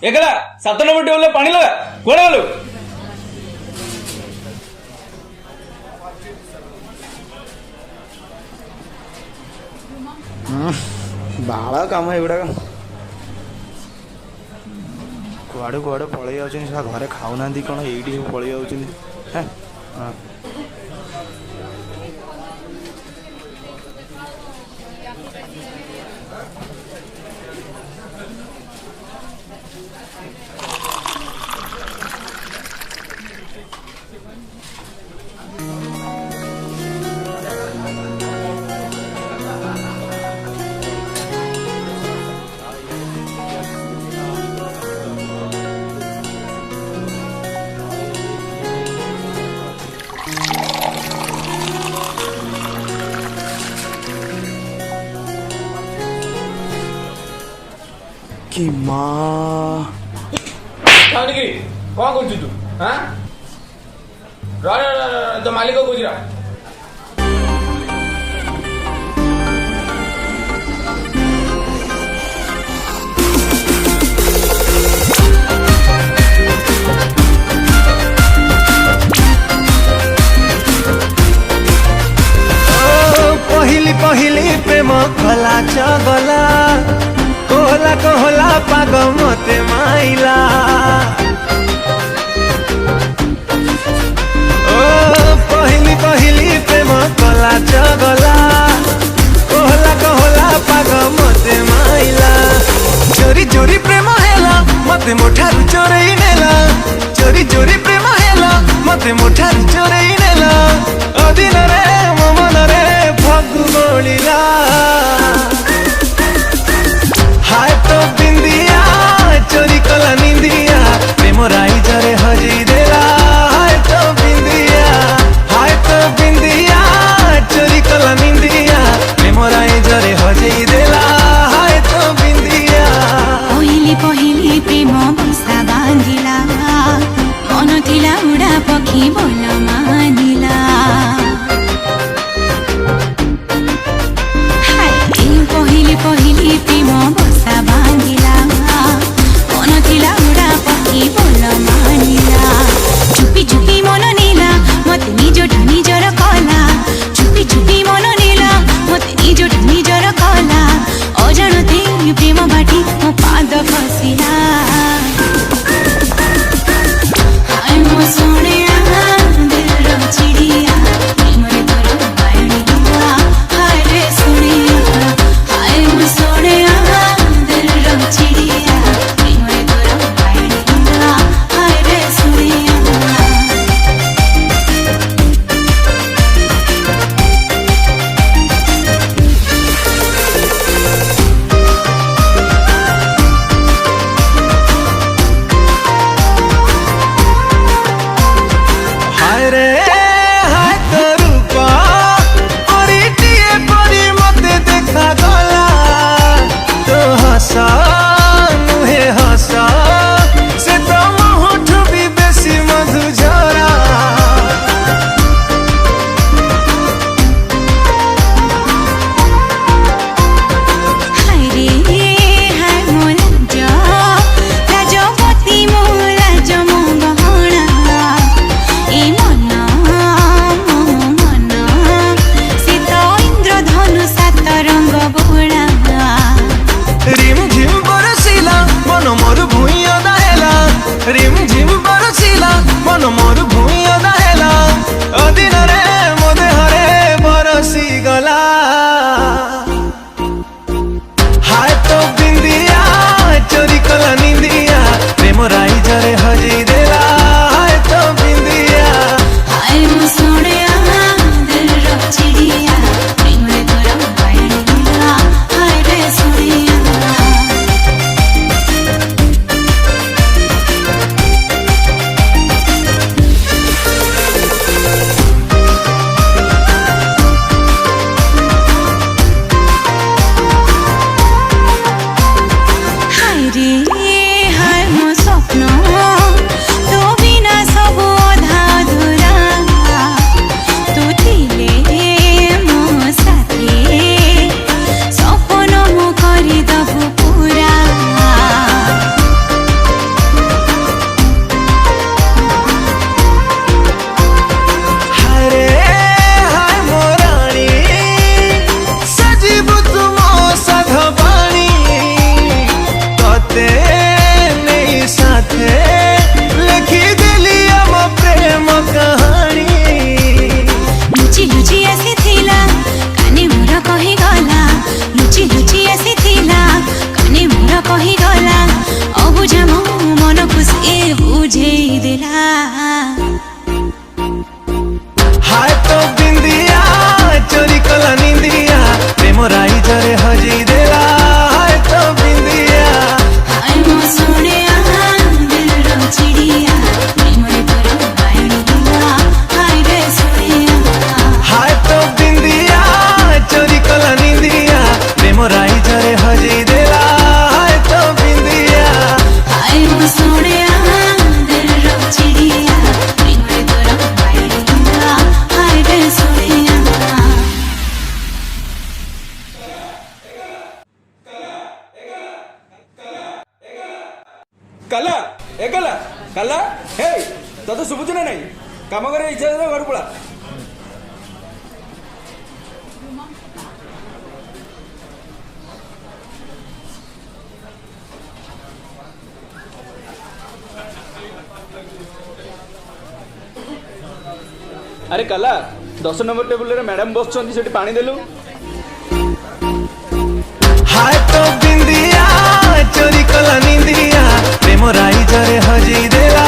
एकला 7 number table पानी लगा कौन वालों बाला काम एगुड़ा कुआड़े कुआड़े पलि जाऊँ घरे खाऊना कौन ये पलि जाऊँ कि माँ कौन कर तू हाँ तो मालिक को गुजरा पहली पहली प्रेम कला चगला कोहला कोहला पाग मते माइला ओ पहली पहली देला हाय तो बिंदिया चोरी कला निंदिया प्रेम राइजरे हजई देला हाय तो बिंदिया हाय मो सोने दिल रो चिड़िया प्रेम रे तोर बायणी दिला हाय रे सोनिया हाय तो बिंदिया चोरी कला निंदिया प्रेम राइजरे हजई देला हाय तो बिंदिया हाय मो सोने दिल रो चिड़िया प्रेम रे तोर बायणी दिला हाय रे सोनिया କାଲା ଏ କାଲା କାଲା ହେଇ ତତେ ଶୁଭୁଛି ନା ନାଇଁ କାମ କରିବା ଇଚ୍ଛା ଅଛି ଘରକୁ ପଳା। ଆରେ କାଲା 10 ନମ୍ବର ଟେବୁଲରେ ମ୍ୟାଡାମ ବସୁଛନ୍ତି ସେଠି ପାଣି ଦେଲୁ। हाय तो बिंदिया चोरी कला निंदिया प्रेम राइजरे हजई देला